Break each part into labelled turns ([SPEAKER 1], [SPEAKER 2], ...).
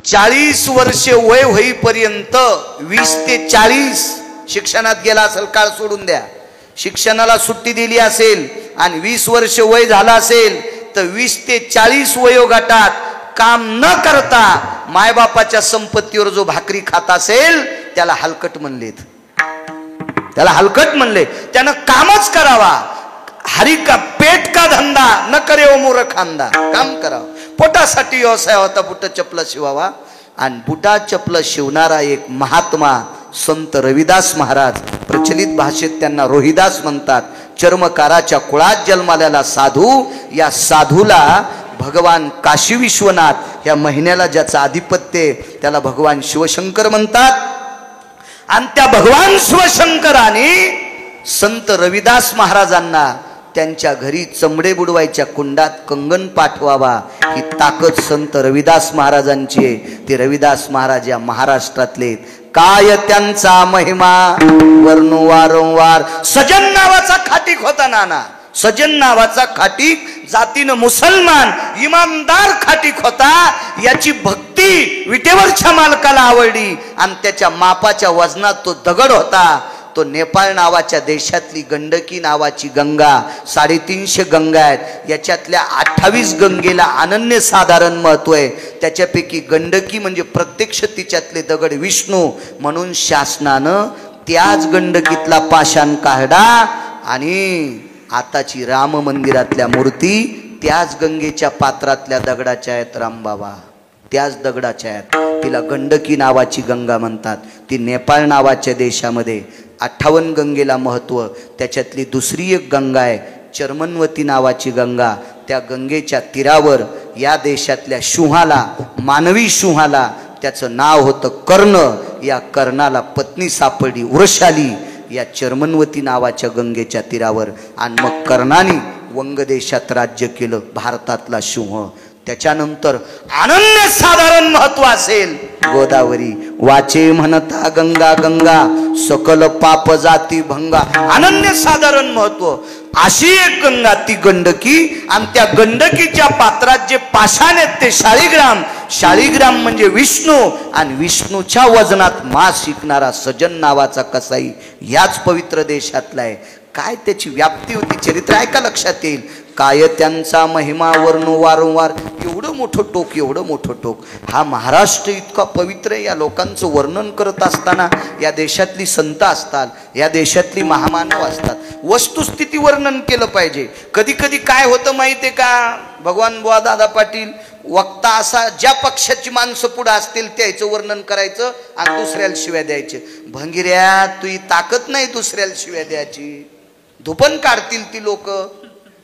[SPEAKER 1] 40 वर्षे वय होईपर्यंत 20 ते 40 शिक्षणात गेला असेल, काळ सोडून द्या, शिक्षणाला सुट्टी दिली असेल आणि 20 वर्ष वय झाला असेल तर 20 ते 40 वयोगटात काम न करता मायबापाच्या संपत्तीवर जो भाकरी खात असेल त्याला हलकट म्हणलेत, त्याला हलकट म्हणले. त्यानं कामच करावा. हरी का पेट का धंदा न करे ओ मूर्खांदा. काम करावं. पोटासाठी व्यवसाय होता, बुट चपला शिवावा. आणि बुटा चपला शिवणारा एक महात्मा संत रविदास महाराज, प्रचलित भाषेत त्यांना रोहिदास म्हणतात. चर्मकाराच्या कुळात जन्मालेला साधू. या साधूला भगवान काशी विश्वनाथ या महिन्याला ज्याचं आधिपत्य त्याला भगवान शिवशंकर म्हणतात. आणि त्या भगवान शिवशंकराने संत रविदास महाराजांना त्यांच्या घरी चमडे बुडवायच्या कुंडात कंगन पाठवावा ही ताकद संत रविदास महाराजांची आहे. ते रविदास महाराज या महाराष्ट्रातले. काय त्यांचा महिमा वर्णू वारंवार. सजन नावाचा खाटीक होता नाना, सजन नावाचा खाटीक, जातीनं मुसलमान, इमानदार खाटीक होता. याची भक्ती विटेवरच्या मालकाला आवडली आणि त्याच्या मापाच्या वजनात तो दगड होता. तो नेपाळ नावाच्या देशातली गंडकी नावाची गंगा, 350 गंगा आहेत. याच्यातल्या 28 गंगेला अनन्य साधारण महत्व आहे. त्याच्यापैकी गंडकी म्हणजे प्रत्यक्ष तिच्यातले दगड विष्णू, म्हणून शासनानं त्याच गंडकीतला पाषाण काढा आणि आताची राम मंदिरातल्या मूर्ती त्याच गंगेच्या पात्रातल्या दगडाच्या आहेत. रामबाबा त्याच दगडाच्या आहेत. तिला गंडकी नावाची गंगा म्हणतात. ती नेपाळ नावाच्या देशामध्ये 58 गंगेला महत्व. त्याच्यातली दुसरी एक गंगा आहे चर्मनवती नावाची गंगा. त्या गंगेच्या तीरावर या देशातल्या शुहाला, मानवी शुहाला, त्याचं नाव होतं कर्ण. या कर्णाला पत्नी सापडली वृषाली या चर्मनवती नावाच्या गंगेच्या तीरावर. आणि मग कर्णाने वंग देशात राज्य केलं, भारतातला सिंह. त्याच्यानंतर अनन्य साधारण महत्व असेल गोदावरी. वाचे म्हणता गंगा गंगा सकल पाप जाती भंगा. अनन्य साधारण महत्व. अशी एक गंगा ती गंडकी. आणि त्या गंडकीच्या पात्रात जे पाषाण आहेत ते शाळीग्राम. शाळीग्राम म्हणजे विष्णू. आणि विष्णूच्या वजनात मास शिकणारा सजन नावाचा कसाई याच पवित्र देशातला आहे. काय त्याची व्याप्ती होती, चरित्र ऐका लक्षात येईल. काय त्यांचा महिमा वर्णू वारंवार. एवढं मोठं टोक, एवढं मोठं टोक. हा महाराष्ट्र इतका पवित्र आहे. या लोकांचं वर्णन करत असताना या देशातली संत असतात, या देशातली महामानव असतात. वस्तुस्थिती वर्णन केलं पाहिजे. कधी कधी काय होतं माहिती आहे का, भगवान बुवा दादा पाटील वक्ता असा, ज्या पक्षाची माणसं पुढे असतील त्याचं वर्णन करायचं आणि दुसऱ्याला शिव्या द्यायचे. भंगिऱ्या तुझी ताकद नाही दुसऱ्याला शिव्या द्यायची, धुपन काढतील ती लोक.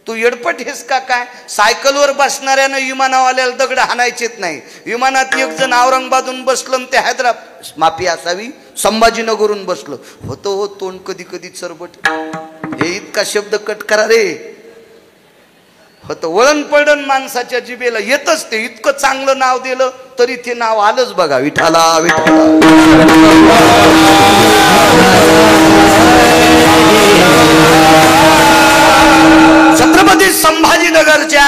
[SPEAKER 1] तू येडपट हेस का काय? सायकलवर बसणाऱ्यानं विमानावाल्याला दगड हाणायचेच नाही. विमानात एक जण औरंगाबादून बसलं ते हैदराबाद माफी असावी संभाजीनगरहून बसलं होतं. हो तोंड कधी कधी चरबट. हे इतका शब्द कट करा रे. होतं वळण पडण माणसाच्या जिभेला येतच ते. इतकं चांगलं नाव दिलं तरी ते नाव आलंच बघा, विठाला विठाला. छत्रपती संभाजीनगरच्या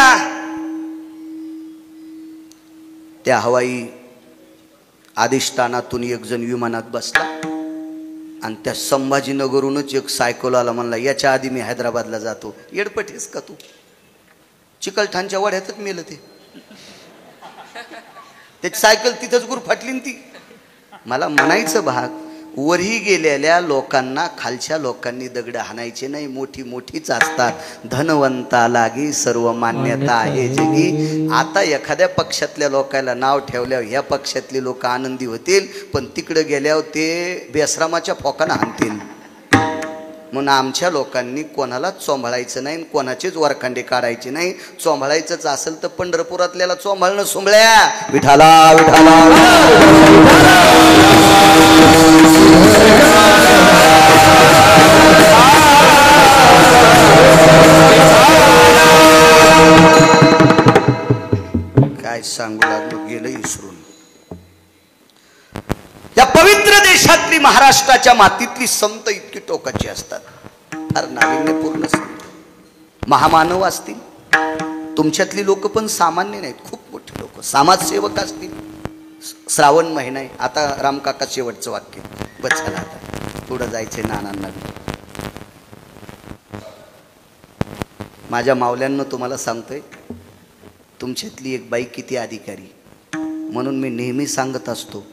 [SPEAKER 1] त्या हवाई अधिष्ठानातून एक जण विमानात बसला आणि त्या संभाजीनगरहूनच एक सायकलवाला म्हणला याच्या आधी मी हैदराबादला जातो. येडपटीस का तू? चिकलठाणच्या वाड्यातच मेलं ते. त्याची सायकल तिथंच गुरफाटली ती. मला म्हणायचं भाग, वरही गेलेल्या लोकांना खालच्या लोकांनी दगड हाणायचे नाही. मोठी मोठीच असतात. धनवंता लागी सर्व मान्यता आहे जगी. आता एखाद्या पक्षातल्या लोकांना नाव ठेवल्यावर ह्या पक्षातले लोक आनंदी होतील, पण तिकडे गेल्यावर ते बेसरामाच्या फोकानं हाणतील. म्हणून आमच्या लोकांनी कोणालाच चोंभाळायचं नाही, कोणाचेच वरखांडे काढायचे नाही. चोंभाळायचंच असेल तर पंढरपुरातल्याला चोंभाळणं सुंबळ्या. विठाला विठाला. काय सांगू लागलो, गेलं इसरून. या पवित्र देशातली महाराष्ट्राच्या मातीतली संत इतकी टोकाची असतात. फार नाविन्यपूर्ण संत, महामानव असतील. तुमच्यातली लोक पण सामान्य नाहीत, खूप मोठी लोक, समाजसेवक असतील. श्रावण महिना आहे. आता रामकाका शेवटचं वाक्य बस झालं, आता पुढं जायचंय नानांना. माझ्या मावल्यांना तुम्हाला सांगतोय, तुमच्यातली एक बाई किती अधिकारी. म्हणून मी नेहमी सांगत असतो,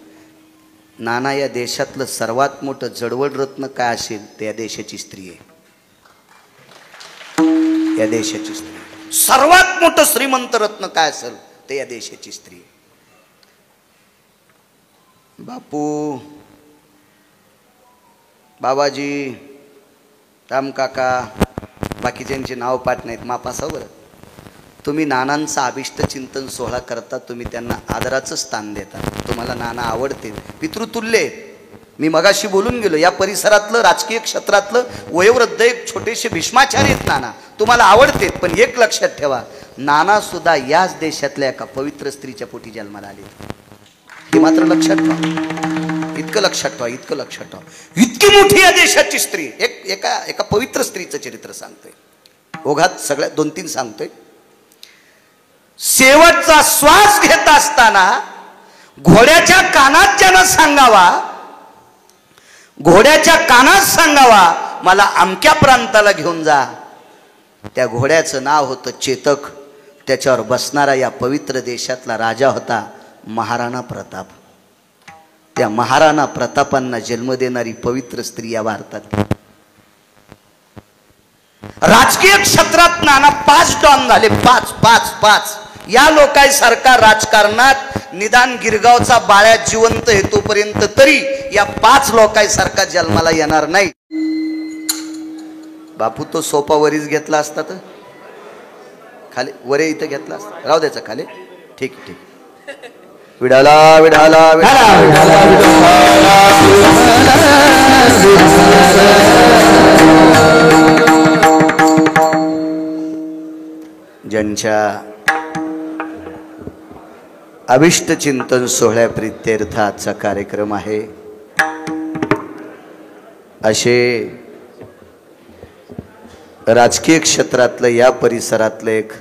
[SPEAKER 1] नाना या देशातलं सर्वात मोठं जडवड रत्न काय असेल ते या देशाची स्त्री आहे. या देशाची स्त्री सर्वात मोठं श्रीमंत रत्न काय असेल ते या देशाची स्त्री. बापू, बाबाजी, रामकाका, बाकीच्यांचे नाव पाठ नाहीत, मापासा बरं. तुम्ही नानांचा अभिष्ट चिंतन सोहळा करता, तुम्ही त्यांना आदराचं स्थान देता. तुम्हाला नाना आवडते, पितृतुल्य. मी मगाशी बोलून गेलो, या परिसरातलं राजकीय क्षेत्रातलं वयोवृद्ध एक छोटेसे भीष्माचार्य आहेत नाना, तुम्हाला आवडते. पण एक लक्षात ठेवा, नाना सुद्धा याच देशातल्या एका पवित्र स्त्रीच्या पोटी जन्माला आले. हे मात्र लक्षात ठेवा, इतकं लक्षात ठेवा, इतकं लक्षात ठेवा. इतकी मोठी या देशाची स्त्री, एका पवित्र स्त्रीचं चरित्र सांगतोय. ओघात सगळ्या 2-3 सांगतोय. शेवटचा श्वास घेत असताना घोड्याच्या कानात ज्यानं सांगावा, घोड्याच्या कानात सांगावा, मला अमक्या प्रांताला घेऊन जा. त्या घोड्याचं नाव होतं चेतक. त्याच्यावर बसणारा या पवित्र देशातला राजा होता महाराणा प्रताप. त्या महाराणा प्रतापांना जन्म देणारी पवित्र स्त्री या भारतात. राजकीय क्षेत्रात नाना 5 डॉन झाले. 5 या लोकांसारखा राजकारणात निदान गिरगावचा बाळ्या जिवंत हेतूपर्यंत तरी या 5 लोकांसारखा जन्माला येणार नाही. बापू तो सोपा वरीच घेतला असता तर खाली, वरे इथं घेतला असता, राहू द्यायचा खाली. ठीक ठीक. विडाला विडाला ज्यांच्या अभिष्ट चिंतन सोहळ्या प्रित्यर्थाचा कार्यक्रम आहे, असे राजकीय क्षेत्रातलं या परिसरातलं एक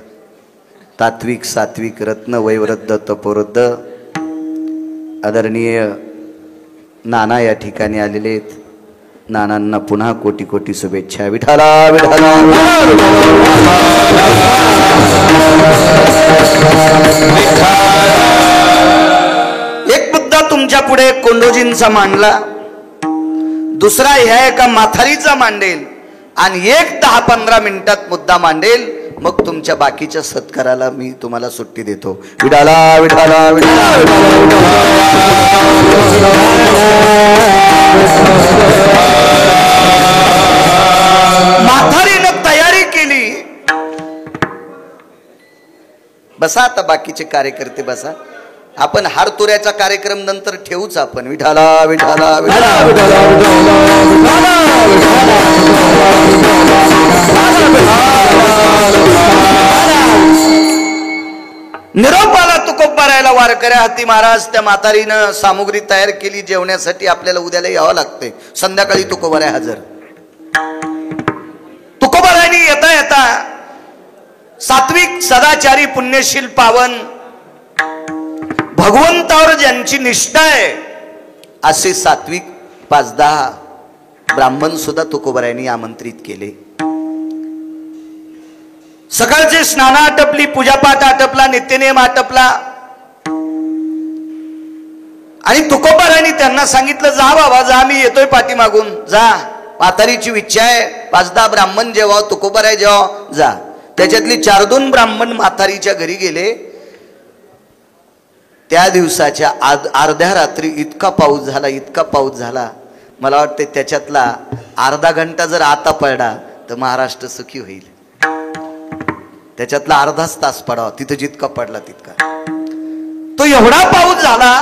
[SPEAKER 1] तात्विक सात्विक रत्न वैवृद्ध तपोवृद्ध आदरणीय नाना या ठिकाणी आलेले आहेत. नानांना पुन्हा कोटी कोटी शुभेच्छा. विठाला विठाला. एक मुद्दा तुमच्या पुढे कोंडोजींचा मांडला, दुसरा ह्या एका माथारीचा मांडेल आणि एक 10-15 मिनिटात मुद्दा मांडेल. मग तुमच्या बाकीच्या सत्काराला मी तुम्हाला सुट्टी देतो. विडाला विडाला माथारीनं तयारी केली. बसा आता बाकीचे कार्यकर्ते बसा. आपण हारतुऱ्याचा कार्यक्रम नंतर ठेवूच. आपण विठाला विठाला विठाला निरोपाला तुकोबारायला वारकऱ्या हाती महाराज. त्या म्हातारीनं सामुग्री तयार केली जेवण्यासाठी. आपल्याला उद्याला यावं लागतंय. संध्याकाळी तुकोबाराय हजर. तुकोबारायनी येता येता सात्विक सदाचारी पुण्यशील पावन भगवंतावर ज्यांची निष्ठा आहे असे सात्विक 5-10 ब्राह्मण सुद्धा तुकोबारायांनी आमंत्रित केले. सकाळचे स्नान आटपली, पूजापाठ आटपला, नित्यनेम आटपला आणि तुकोबारायांनी त्यांना सांगितलं, जा बाबा जा, मी येतोय पाठीमागून, जा. म्हातारीची इच्छा आहे 5-10 ब्राह्मण जेव्हा तुकोबाराय जेव्हा जा. त्याच्यातली 4-2 ब्राह्मण म्हातारीच्या घरी गेले. त्या दिवसाच्या अर्ध्या रात्री इतका पाऊस झाला, इतका पाऊस झाला. मला वाटतं त्याच्यातला अर्धा घंटा जर आता पडला तर महाराष्ट्र सुखी होईल. त्याच्यातला अर्धाच तास पडावा, तिथं जितका पडला तितका. तो एवढा पाऊस झाला.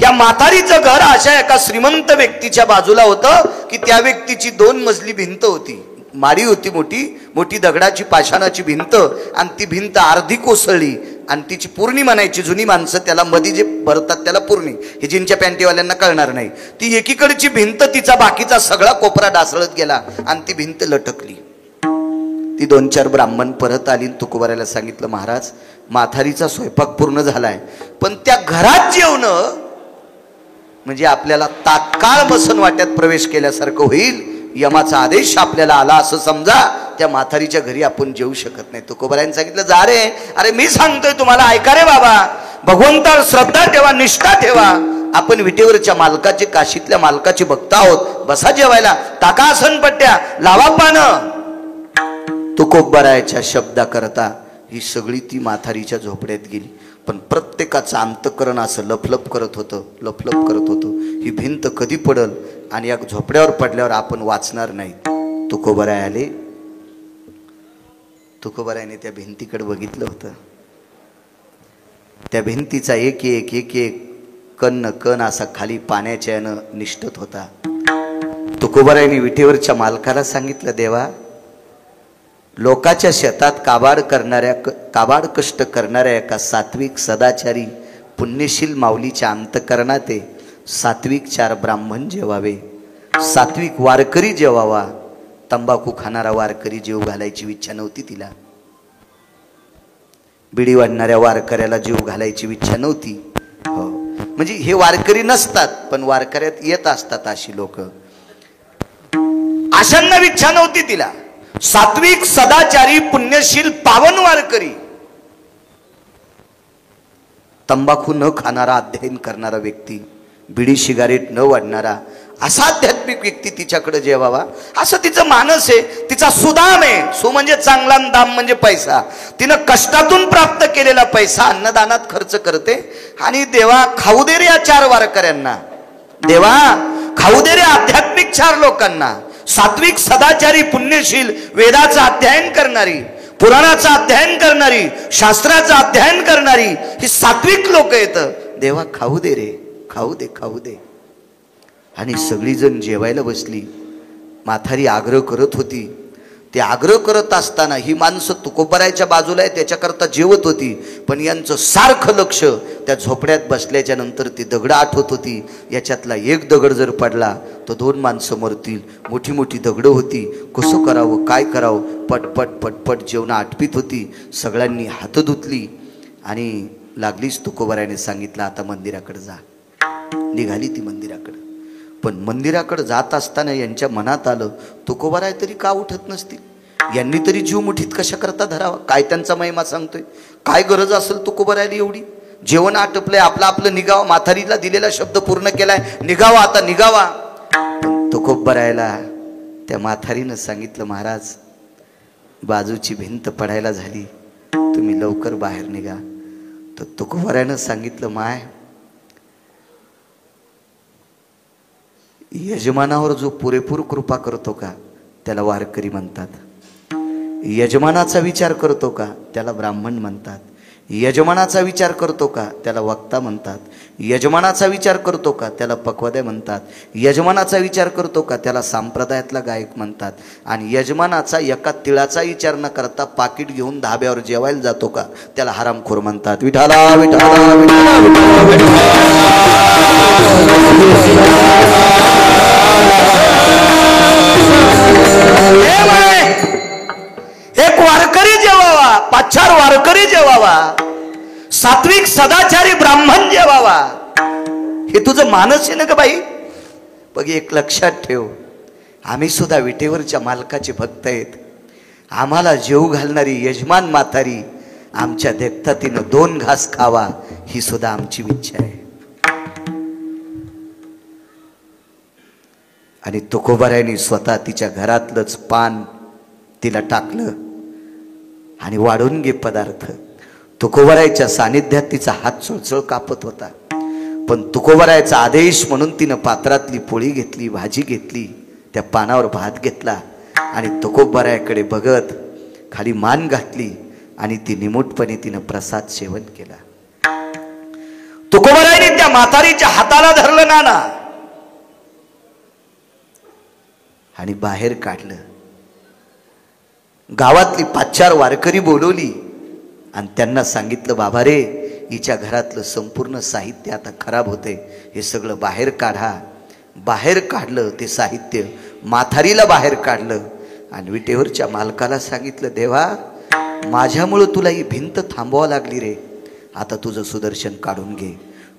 [SPEAKER 1] या म्हातारीचं घर अशा एका श्रीमंत व्यक्तीच्या बाजूला होतं की त्या व्यक्तीची 2 मजली भिंत होती. माडी होती, मोठी मोठी दगडाची पाषाणाची भिंत. आणि ती भिंत अर्धी कोसळली आणि तिची पूर्णी म्हणायची. जुनी माणसं त्याला मध्ये जे भरतात त्याला पूर्णी, हे जीनच्या पॅन्टीवाल्यांना कळणार नाही. ती एकीकडची भिंत, तिचा बाकीचा सगळा कोपरा ढासळत गेला आणि ती भिंत लटकली. ती 2-4 ब्राह्मण परत आली. तुकोबारायला सांगितलं, महाराज म्हातारीचा स्वयंपाक पूर्ण झालाय, पण त्या घरात जेवणं म्हणजे आपल्याला तात्काळ बसन वाट्यात प्रवेश केल्यासारखं होईल. यमाचा आदेश आपल्याला आला असं समजा. त्या म्हातारीच्या घरी आपण जेवू शकत नाही. तुकोबारायांनी सांगितलं, जा रे, अरे मी सांगतोय तुम्हाला, ऐका रे बाबा, भगवंतावर श्रद्धा ठेवा, निष्ठा ठेवा. आपण विटेवरच्या मालकाचे, काशीतल्या मालकाचे भक्त आहोत. बसा जेवायला, टाका आसनपट्ट्या, लावा पानं. तुकोबारायाच्या शब्दा करता ही सगळी ती म्हातारीच्या झोपड्यात गेली. पण प्रत्येकाचं अंतःकरण असं लफलफ करत होतं, लफलफ करत होतं. ही भिंत कधी पडल आणि या झोपड्यावर पडल्यावर आपण वाचणार नाही. तुकोबाराय आले. तुकोबारायने त्या भिंतीकडे बघितलं होतं. त्या भिंतीचा एक एक एक एक कण कण असा खाली पाण्याच्या यानं निष्ठत होता. तुकोबारायने विटेवरच्या मालकाला सांगितलं, देवा, लोकाच्या शेतात काबाड कष्ट करणाऱ्या एका सात्विक सदाचारी पुण्यशील माऊलीच्या अंतकरणात सात्विक 4 ब्राह्मण जेवावे, सात्विक वारकरी जेवावा. तंबाखू खाणारा वारकरी जेव घालायची इच्छा नव्हती तिला. बिडी वाढणाऱ्या वारकऱ्याला जीव घालायची इच्छा नव्हती. हो, म्हणजे हे वारकरी नसतात, पण वारकऱ्यात येत असतात अशी लोक. अशांना इच्छा नव्हती तिला. सात्विक सदाचारी पुण्यशील पावन वारकरी, तंबाखू न खाणारा, अध्ययन करणारा व्यक्ती, बिडी सिगारेट न वाढणारा, असा आध्यात्मिक व्यक्ती तिच्याकडे जेवावा असं तिचं मानस आहे. तिचा सुदाम आहे. सु म्हणजे चांगला, दाम म्हणजे पैसा. तिनं कष्टातून प्राप्त केलेला पैसा अन्नदानात खर्च करते. आणि देवा खाऊ दे रे या 4 वारकऱ्यांना, देवा खाऊ दे रे आध्यात्मिक 4 लोकांना. सात्विक सदाचारी पुण्यशील, वेदाचं अध्ययन करणारी, पुराणाचं अध्ययन करणारी, शास्त्राचं अध्ययन करणारी ही सात्विक लोक आहेत. देवा खाऊ दे रे, खाऊ दे, खाऊ दे. आणि सगळीजण जेवायला बसली. म्हातारी आग्रह करत होती. ते आग्रह करत असताना ही माणसं तुकोबारायच्या बाजूला आहे त्याच्याकरता जेवत होती. पण यांचं सारखं लक्ष त्या झोपड्यात बसल्याच्या नंतर ती दगड आठवत होती. याच्यातला एक दगड जर पडला तर 2 माणसं मरतील. मोठी मोठी दगडं होती. कसं करावं, काय करावं, पटपट पटपट जेवणं आटपीत होती. सगळ्यांनी हात धुतली आणि लागलीच तुकोबारायने सांगितलं, आता मंदिराकडे जा. निघाली ती मंदिराकडे. पण मंदिराकडे जात असताना यांच्या मनात आलं, तुकोबाराय तरी का उठत नसतील, यांनी तरी जीव मुठीत कशा करता धरावा, काय त्यांचा महिमा सांगतोय, काय गरज असेल तुकोबारायला एवढी. जेवण आटपलंय, आपलं निघावा, म्हातारीला दिलेला शब्द पूर्ण केलाय, निघावा, आता निघावा. तुकोबारायला त्या म्हातारीनं सांगितलं, महाराज बाजूची भिंत पडायला झाली, तुम्ही लवकर बाहेर निघा. तर तुकोबारायनं सांगितलं, माय यजमानावर जो पुरेपूर कृपा करतो का त्याला वारकरी म्हणतात. यजमानाचा विचार करतो का त्याला ब्राह्मण म्हणतात. यजमानाचा विचार करतो का त्याला वक्ता म्हणतात. यजमानाचा विचार करतो का त्याला पक्वाद्या म्हणतात. यजमानाचा विचार करतो का त्याला संप्रदायातला गायक म्हणतात. आणि यजमानाचा एका तिळाचा विचार न करता पाकिट घेऊन धाब्यावर जेवायला जातो का त्याला हरामखोर म्हणतात. विठाला विठाला विठाला एक वारकरी जेवावा, 5-4 वारकरी जेवावा, सात्विक सदाचारी ब्राह्मण जेवावा, हे तुझं मानस आहे ना ग बाई. बघ, एक लक्षात ठेव, आम्ही सुद्धा विटेवरच्या मालकाचे भक्त आहेत. आम्हाला जेव घालणारी यजमान म्हातारी आमच्या देखता तिनं 2 घास खावा ही सुद्धा आमची इच्छा आहे. आणि तुकोबारायने स्वतः तिच्या घरातलंच पान तिला टाकलं आणि वाढून घे पदार्थ. तुकोबारायच्या सानिध्यात तिचा हात चळचळ कापत होता. पण तुकोबारायचा आदेश म्हणून तिनं पात्रातली पोळी घेतली, भाजी घेतली, त्या पानावर भात घेतला आणि तुकोबारायाकडे बघत खाली मान घातली आणि ती निमूटपणे तिनं प्रसाद सेवन केला. तुकोबारायने त्या म्हातारीच्या हाताला धरलं नाना आणि बाहेर काढलं. गावातली 5-4 वारकरी बोलवली आणि त्यांना सांगितलं, बाबा रे, हिच्या घरातलं संपूर्ण साहित्य आता खराब होते, हे सगळं बाहेर काढा. बाहेर काढलं ते साहित्य, म्हातारीला बाहेर काढलं आणि विटेवरच्या मालकाला सांगितलं, देवा माझ्यामुळं तुला ही भिंत थांबवावं लागली रे, आता तुझं सुदर्शन काढून घे.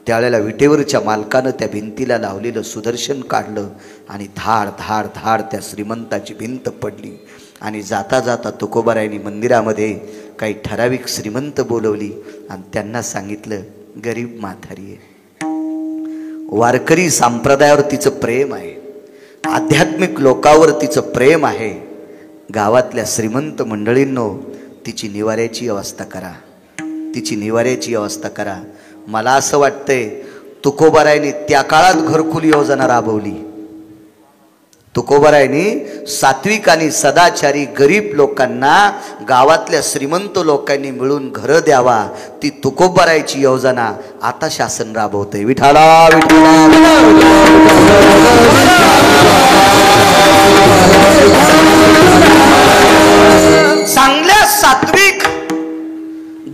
[SPEAKER 1] त्यावेळेला विटेवरच्या मालकानं त्या भिंतीला लावलेलं सुदर्शन काढलं आणि धाड धाड धाड त्या श्रीमंताची भिंत पडली. आणि जाता जाता तुकोबारायांनी मंदिरामध्ये काही ठराविक श्रीमंत बोलवली आणि त्यांना सांगितलं, गरीब म्हातारी आहे, वारकरी संप्रदायावर तिचं प्रेम आहे, आध्यात्मिक लोकावर तिचं प्रेम आहे, गावातल्या श्रीमंत मंडळींनो तिची निवाऱ्याची व्यवस्था करा, तिची निवाऱ्याची व्यवस्था करा. मला असं वाटतंय तुकोबारायांनी त्या काळात घरकुल योजना राबवली. तुकोबारायांनी सात्विक आणि सदाचारी गरीब लोकांना गावातल्या श्रीमंत लोकांनी मिळून घरं द्यावा, ती तुकोबारायांची योजना आता शासन राबवतंय. विठाला चांगल्या सात्विक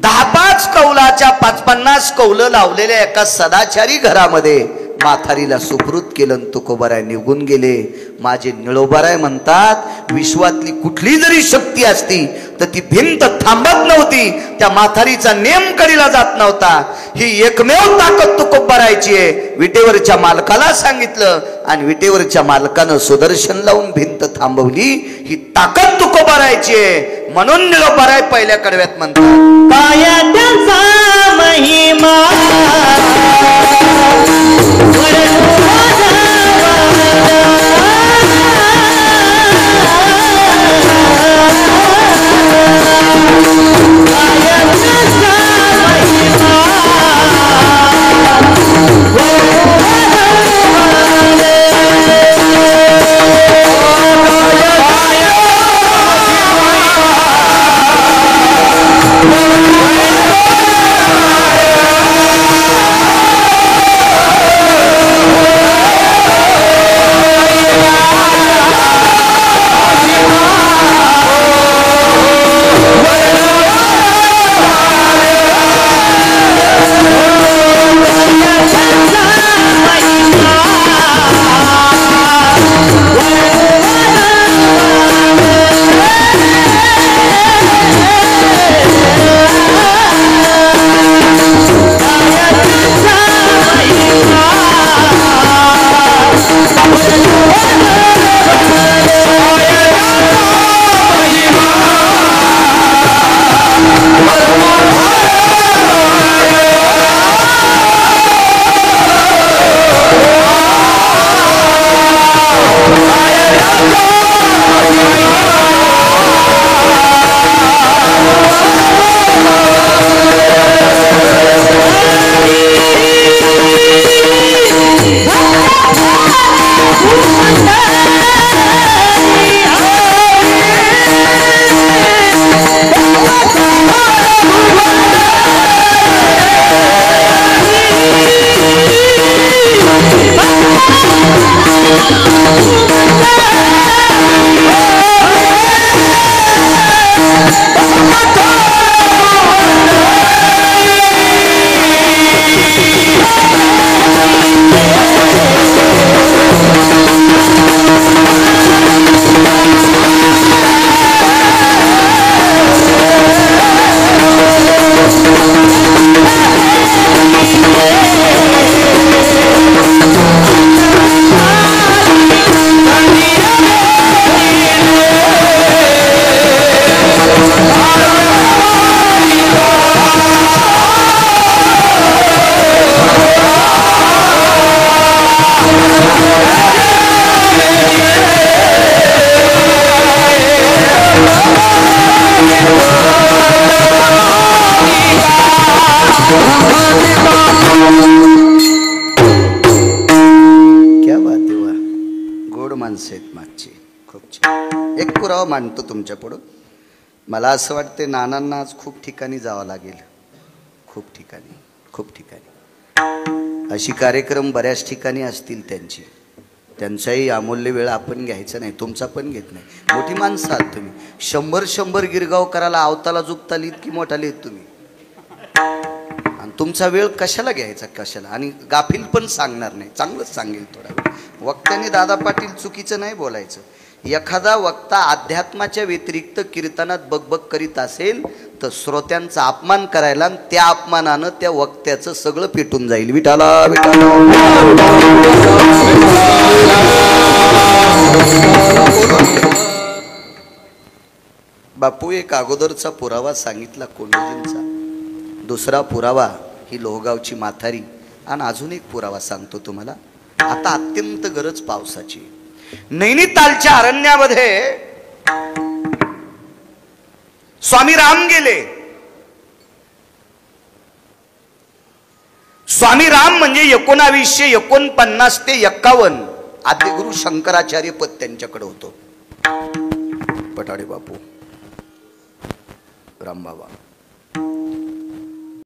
[SPEAKER 1] 10-5 कौलाच्या 50 कौलं लावलेल्या एका सदाचारी घरामध्ये म्हातारीला सुपृत केलं. तुकोबाराय निघून गेले. माझे निळोबाराय म्हणतात, विश्वातली कुठली जरी शक्ती असती तर ती भिंत थांबत नव्हती, त्या म्हातारीचा नेम कडीला जात नव्हता. ही एकमेव ताकद तुकोबारायची आहे. विटेवरच्या मालकाला सांगितलं आणि विटेवरच्या मालकानं सुदर्शन लावून भिंत थांबवली. ही ताकद तुकोबारायची आहे. म्हणून निळोबाराय पहिल्या कडव्यात म्हणतात, काय त्यांचा महिमा मांडतो तुमच्या पुढं. मला असं वाटते नानांना आज खूप ठिकाणी जावं लागेल, खूप ठिकाणी अशी कार्यक्रम बऱ्याच ठिकाणी असतील त्यांची. त्यांचाही अमूल्य वेळ आपण घ्यायचा नाही, तुमचा पण घेत नाही. मोठी माणसं आहात तुम्ही. 100 गिरगाव करायला आवताला जुगता लिहित की मोठा लिहित तुम्ही, आणि तुमचा वेळ कशाला घ्यायचा, कशाला. आणि गाफील पण सांगणार नाही, चांगलंच सांगेल थोडा वेळ. वक्त्याने दादा पाटील चुकीचं नाही बोलायचं. एखादा वक्ता अध्यात्माच्या व्यतिरिक्त कीर्तनात बकबक करीत असेल तर श्रोत्यांचा अपमान करायला, त्या अपमानानं त्या वक्त्याचं सगळं पेटून जाईल. विठाला बापू एक अगोदरचा पुरावा सांगितला कोंडोजींचा. दुसरा पुरावा ही लोहगावची म्हातारी. आणि अजून एक पुरावा सांगतो तुम्हाला. आता अत्यंत गरज पावसाची. नैनितालच्या अरण्यामध्ये स्वामी राम गेले. स्वामी राम म्हणजे 1949 ते 51 आदिगुरु शंकराचार्य पद त्यांच्याकडे होतं. पठाडे बापू, रामबाबा